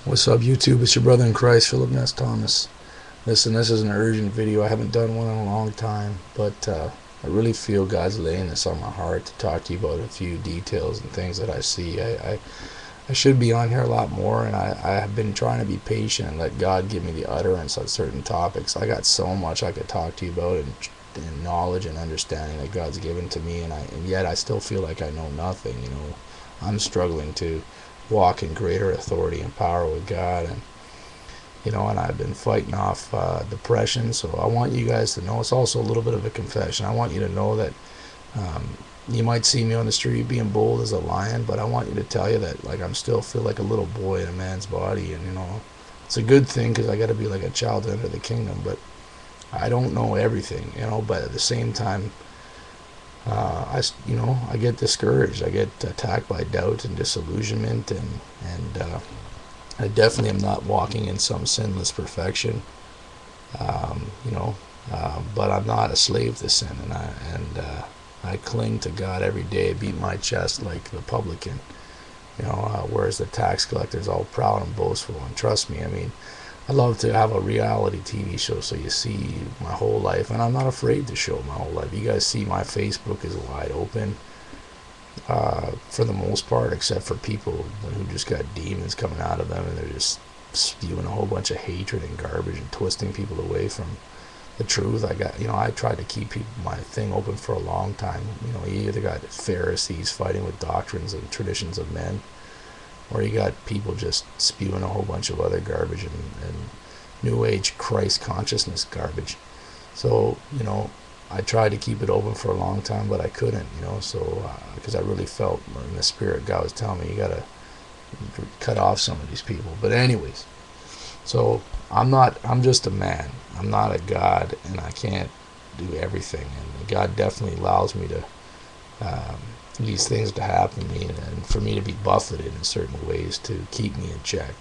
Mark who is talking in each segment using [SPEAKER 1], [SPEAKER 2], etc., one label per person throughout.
[SPEAKER 1] What's up, YouTube? It's your brother in Christ, Philip Ness Thomas. Listen, this is an urgent video. I haven't done one in a long time, but I really feel God's laying this on my heart to talk to you about a few details and things that I see. I should be on here a lot more, and I have been trying to be patient and let God give me the utterance on certain topics. I got so much I could talk to you about, and knowledge and understanding that God's given to me, and yet I still feel like I know nothing. I'm struggling to walk in greater authority and power with God, and I've been fighting off depression. So I want you guys to know, it's also a little bit of a confession. I want you to know that you might see me on the street being bold as a lion, but I want you to tell you that, like, I'm still feel like a little boy in a man's body, and it's a good thing, because I got to be like a child to enter the kingdom. But I don't know everything, but at the same time, I get discouraged. I get attacked by doubt and disillusionment, and I definitely am not walking in some sinless perfection. Um, you know, but I'm not a slave to sin, and I cling to God every day, beat my chest like the publican. Whereas the tax collector is all proud and boastful. And trust me, I mean, I love to have a reality TV show so you see my whole life, and I'm not afraid to show my whole life. You guys see my Facebook is wide open for the most part, except for people who just got demons coming out of them, and they're just spewing a whole bunch of hatred and garbage and twisting people away from the truth. I tried to keep my thing open for a long time. You either got Pharisees fighting with doctrines and traditions of men, or you got people just spewing a whole bunch of other garbage and new age Christ consciousness garbage. So I tried to keep it open for a long time, but I couldn't. So because I really felt in the spirit, God was telling me, you gotta cut off some of these people. But anyways, so I'm just a man. I'm not a God, and I can't do everything. And God definitely allows me to these things to happen to me, and for me to be buffeted in certain ways to keep me in check.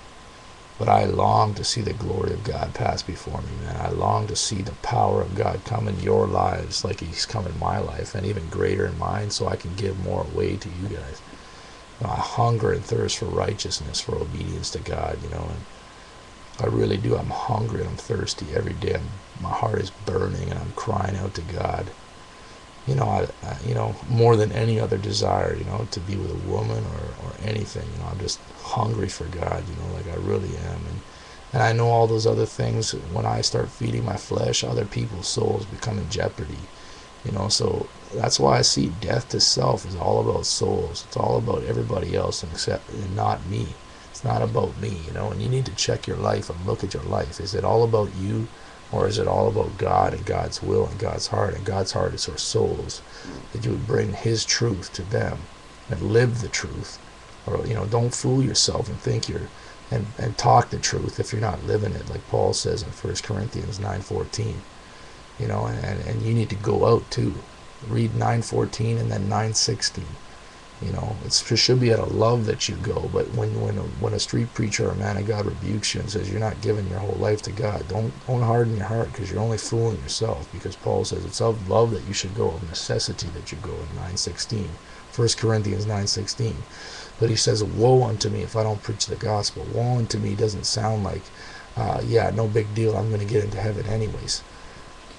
[SPEAKER 1] But I long to see the glory of God pass before me, man. I long to see the power of God come in your lives like He's come in my life, and even greater in mine, so I can give more away to you guys. I hunger and thirst for righteousness, for obedience to God, and I really do. I'm hungry and I'm thirsty every day. My heart is burning, and I'm crying out to God. More than any other desire, to be with a woman or anything. I'm just hungry for God, like I really am. And I know all those other things, when I start feeding my flesh, other people's souls become in jeopardy. So that's why I see death to self is all about souls. It's all about everybody else and not me. It's not about me, and you need to check your life and look at your life. Is it all about you? Or is it all about God and God's will and God's heart? And God's heart is our souls, that you would bring His truth to them and live the truth. Or, don't fool yourself and think and talk the truth if you're not living it, like Paul says in 1 Corinthians 9:14. And you need to go out too. Read 9:14 and then 9:16. It should be out of love that you go. But when a street preacher or a man of God rebukes you and says you're not giving your whole life to God, don't harden your heart, because you're only fooling yourself. Because Paul says it's of love that you should go, of necessity that you go, in 9:16, 1 Corinthians 9:16. But he says, woe unto me if I don't preach the gospel. Woe unto me doesn't sound like, no big deal, I'm going to get into heaven anyways.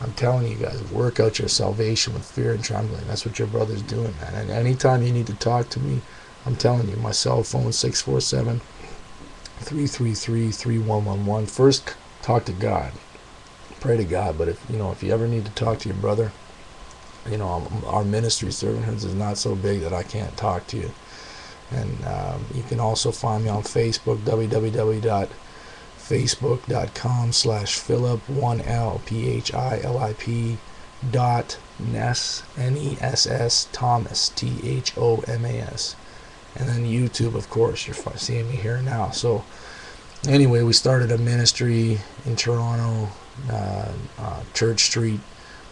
[SPEAKER 1] I'm telling you guys, work out your salvation with fear and trembling. That's what your brother's doing, man. And anytime you need to talk to me, I'm telling you, my cell phone, 647-333-3111. First, talk to God. Pray to God. But if you ever need to talk to your brother, our ministry, Servanthoods, is not so big that I can't talk to you. And you can also find me on Facebook, facebook.com/Philip1LPHILIP .Ness Thomas THOMAS. And then YouTube, of course, you're seeing me here now. So anyway, we started a ministry in Toronto, Church Street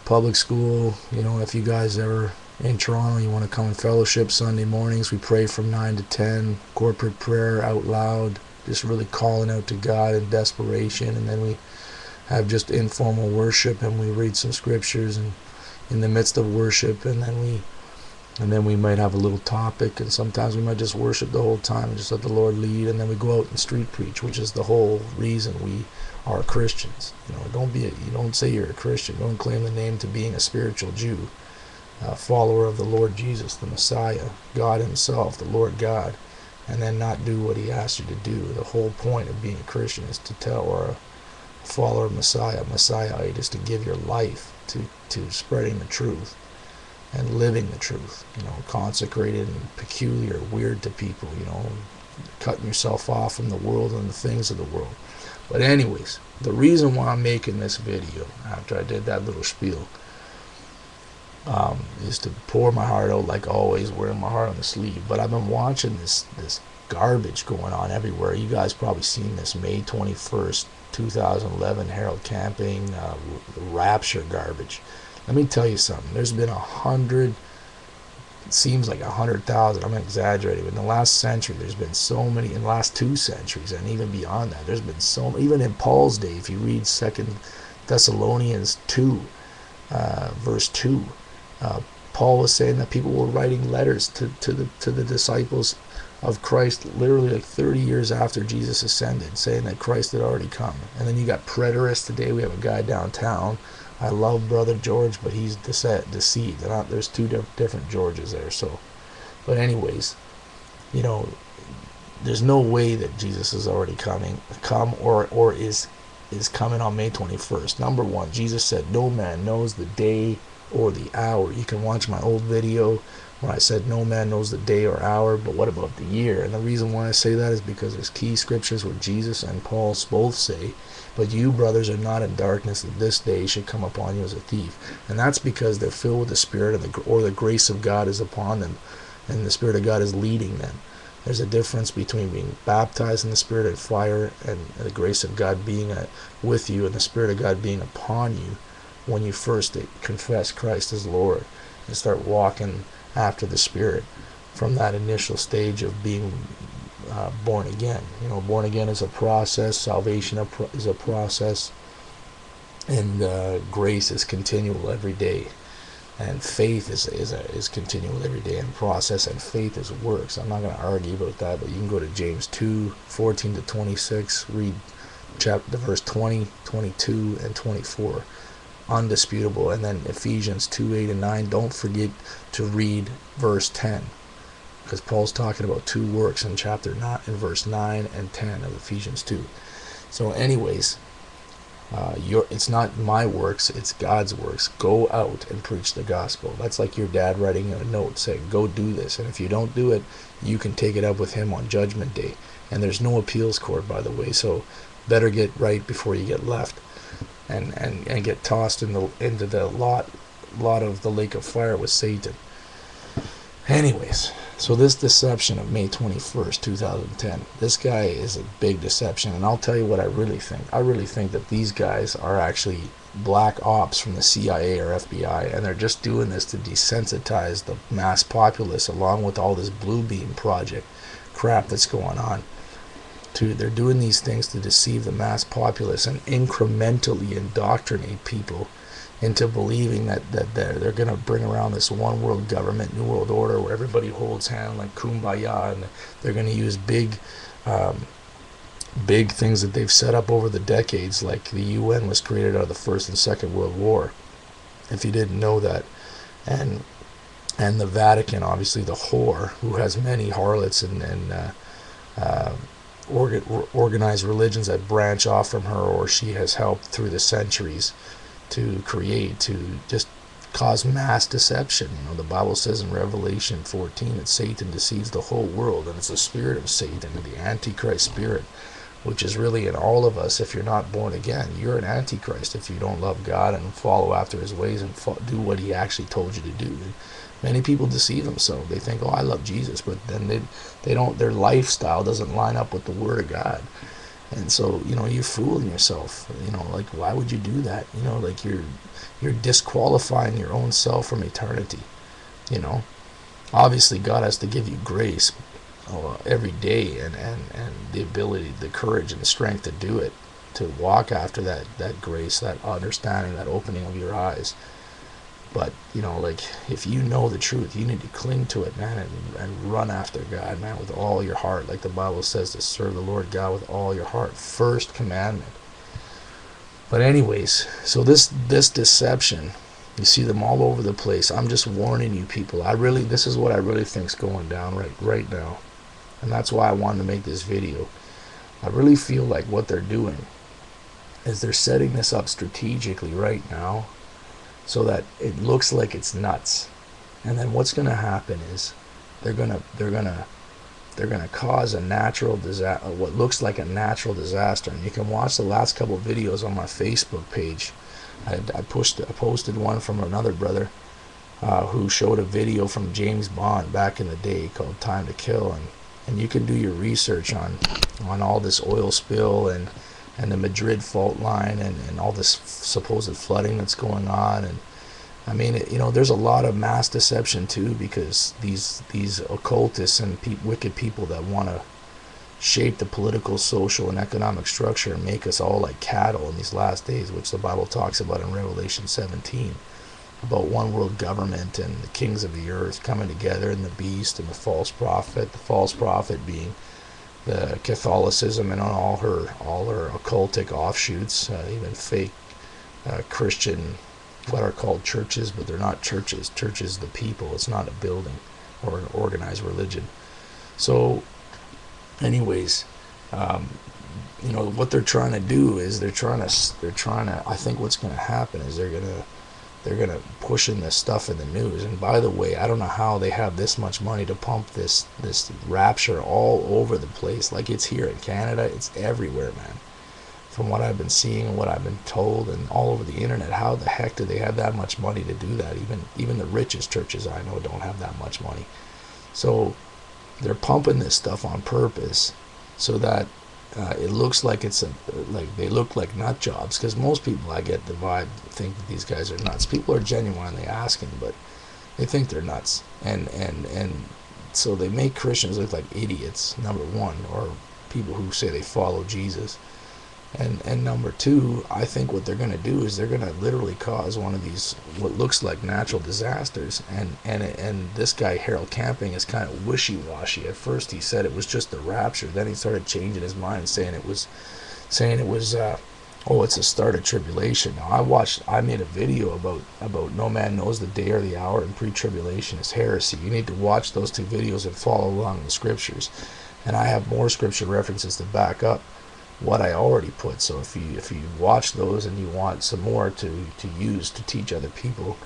[SPEAKER 1] Public School. If you guys ever in Toronto, you want to come and fellowship Sunday mornings, we pray from 9 to 10, corporate prayer out loud, just really calling out to God in desperation. And then we have just informal worship, and we read some scriptures and in the midst of worship, and then we And then we might have a little topic, and sometimes we might just worship the whole time and just let the Lord lead, and then we go out and street preach, which is the whole reason we are Christians. You don't say you're a Christian. Don't claim the name to being a spiritual Jew, a follower of the Lord Jesus, the Messiah, God himself, the Lord God, and then not do what he asked you to do. The whole point of being a Christian is to tell, or a follower of Messiah, Messiahite, is to give your life to spreading the truth and living the truth, consecrated and peculiar, weird to people, cutting yourself off from the world and the things of the world. But anyways, the reason why I'm making this video, after I did that little spiel, is to pour my heart out, like always, wearing my heart on the sleeve. But I've been watching this garbage going on everywhere. You guys probably seen this May 21st, 2011 Herald Camping rapture garbage. Let me tell you something. There's been 100, it seems like 100,000, I'm exaggerating, but in the last century there's been so many, in the last 2 centuries and even beyond that, there's been so many. Even in Paul's day, if you read 2 Thessalonians 2 verse 2, Paul was saying that people were writing letters to the disciples of Christ literally like 30 years after Jesus ascended, saying that Christ had already come. And then you got preterists today. We have a guy downtown, I love Brother George, but he's deceived. There's 2 different Georges there. So, but anyways, there's no way that Jesus is already come or is coming on May 21st. Number one, Jesus said, no man knows the day or the hour. You can watch my old video when I said no man knows the day or hour, but what about the year? And the reason why I say that is because there's key scriptures where Jesus and Paul both say, but you, brothers, are not in darkness, that this day should come upon you as a thief. And that's because they're filled with the Spirit, or the grace of God is upon them, and the Spirit of God is leading them. There's a difference between being baptized in the Spirit and fire, and the grace of God being with you, and the Spirit of God being upon you when you first confess Christ as Lord and start walking after the Spirit from that initial stage of being born again. Born again is a process, salvation is a process, and grace is continual every day, and faith is continual every day, and process, and faith is works. I'm not going to argue about that, but you can go to James 2:14-26, read chapter verse 20, 22, and 24. Undisputable. And then Ephesians 2:8-9. Don't forget to read verse 10, because Paul's talking about 2 works in chapter 9, in verse 9 and 10 of Ephesians 2. So anyways, it's not my works, it's God's works. Go out and preach the gospel. That's like your dad writing a note saying, go do this. And if you don't do it, you can take it up with him on Judgment Day. And there's no appeals court, by the way, so better get right before you get left and get tossed into the lot of the lake of fire with Satan. Anyways, so this deception of May 21st, 2010, this guy is a big deception, and I'll tell you what I really think. I really think that these guys are actually black ops from the CIA or FBI, and they're just doing this to desensitize the mass populace, along with all this Blue Beam Project crap that's going on. They're doing these things to deceive the mass populace and incrementally indoctrinate people into believing that they're going to bring around this one world government, new world order, where everybody holds hand like kumbaya, and they're going to use big things that they've set up over the decades, like the UN was created out of the First and Second World War, if you didn't know that. And the Vatican, obviously the whore, who has many harlots and organized religions that branch off from her, or she has helped through the centuries to create, to just cause mass deception. The Bible says in Revelation 14 that Satan deceives the whole world, and it's the spirit of Satan, the Antichrist spirit, which is really in all of us. If you're not born again, you're an Antichrist if you don't love God and follow after his ways and do what he actually told you to do. And many people deceive themselves. They think, oh, I love Jesus, but then they don't, their lifestyle doesn't line up with the Word of God. And so, you're fooling yourself. Like, why would you do that? Like you're disqualifying your own self from eternity. Obviously God has to give you grace every day, and the ability, the courage and the strength to do it, to walk after that grace, that understanding, that opening of your eyes. But, you know, like, if you know the truth, you need to cling to it, man, and run after God, man, with all your heart. Like the Bible says, to serve the Lord God with all your heart. First commandment. But anyways, so this deception, you see them all over the place. I'm just warning you people. This is what I really think's going down right now. And that's why I wanted to make this video. I really feel like what they're doing is they're setting this up strategically right now so that it looks like it's nuts. And then what's going to happen is they're going to cause a natural disaster, what looks like a natural disaster. And you can watch the last couple of videos on my Facebook page. I posted one from another brother who showed a video from James Bond back in the day called Time to Kill, and you can do your research on all this oil spill and the Madrid fault line and all this supposed flooding that's going on. And I mean, you know, there's a lot of mass deception too, because these occultists and wicked people that want to shape the political, social, and economic structure and make us all like cattle in these last days, which the Bible talks about in Revelation 17, about one world government and the kings of the earth coming together, and the beast and the false prophet being the Catholicism and all her occultic offshoots, even fake Christian, what are called churches, but they're not churches. Church is the people. It's not a building or an organized religion. So anyways, you know, what they're trying to do is they're trying to I think what's going to happen is they're going to push in this stuff in the news. And by the way, I don't know how they have this much money to pump this rapture all over the place. Like, it's here in Canada, it's everywhere, man. From what I've been seeing and what I've been told and all over the internet, how the heck do they have that much money to do that? Even the richest churches I know don't have that much money. So they're pumping this stuff on purpose so that it looks like like they look like nut jobs, because most people, I get the vibe, think that these guys are nuts. People are genuinely asking, but they think they're nuts, and so they make Christians look like idiots, number one, or people who say they follow Jesus. And number two, I think what they're going to do is they're going to literally cause one of these what looks like natural disasters. And this guy Harold Camping is kind of wishy-washy. At first he said it was just the rapture. Then he started changing his mind, saying it was oh, it's a start of tribulation. Now I made a video about no man knows the day or the hour, and pre-tribulation is heresy. You need to watch those two videos and follow along the scriptures. And I have more scripture references to back up what I already put. So if you watch those and you want some more to use to teach other people,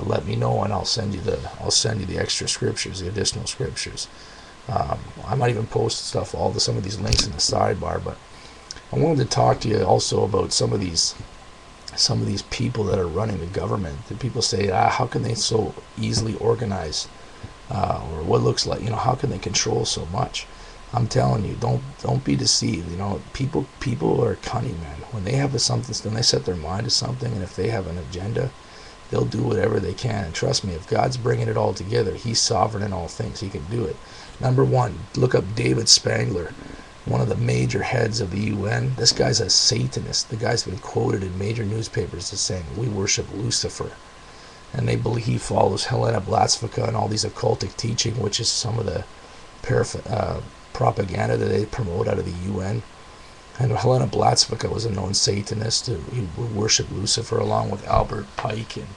[SPEAKER 1] let me know, and I'll send you the extra scriptures, the additional scriptures. I might even post some of these links in the sidebar. But I wanted to talk to you also about some of these people that are running the government. The people say, how can they so easily organize, or what looks like, how can they control so much? I'm telling you, don't be deceived. People are cunning, man. When they have something, when they set their mind to something, and if they have an agenda, they'll do whatever they can. And trust me, if God's bringing it all together, He's sovereign in all things. He can do it. Number one, look up David Spangler, one of the major heads of the UN. This guy's a Satanist. The guy's been quoted in major newspapers as saying, "We worship Lucifer." And they believe he follows Helena Blavatsky and all these occultic teaching, which is some of the propaganda that they promote out of the UN. And Helena Blavatsky was a known Satanist who worshipped Lucifer, along with Albert Pike, and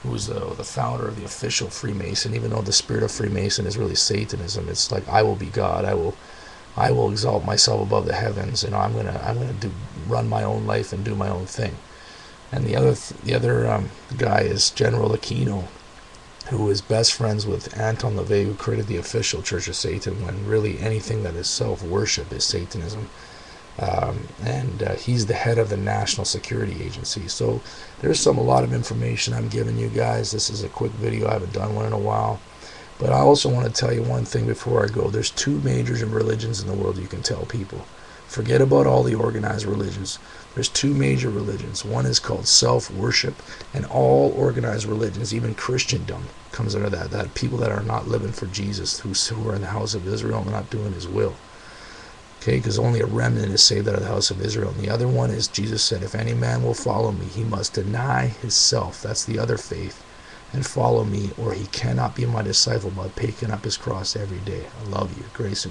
[SPEAKER 1] who was the founder of the official Freemason. Even though the spirit of Freemason is really Satanism, it's like, I will be God. I will exalt myself above the heavens. I'm gonna run my own life and do my own thing. And the other guy is General Aquino, who is best friends with Anton LaVey, who created the official Church of Satan, when really anything that is self-worship is Satanism. And he's the head of the National Security Agency. So there's a lot of information I'm giving you guys. This is a quick video. I haven't done one in a while. But I also want to tell you one thing before I go. There's two major religions in the world you can tell people. Forget about all the organized religions. There's two major religions. One is called self-worship, and all organized religions, even Christendom, comes under that. That people that are not living for Jesus, who are in the house of Israel and not doing His will. Okay, because only a remnant is saved out of the house of Israel. And the other one is, Jesus said, if any man will follow me, he must deny himself. That's the other faith. and follow me, or he cannot be my disciple by picking up his cross every day. I love you. Grace and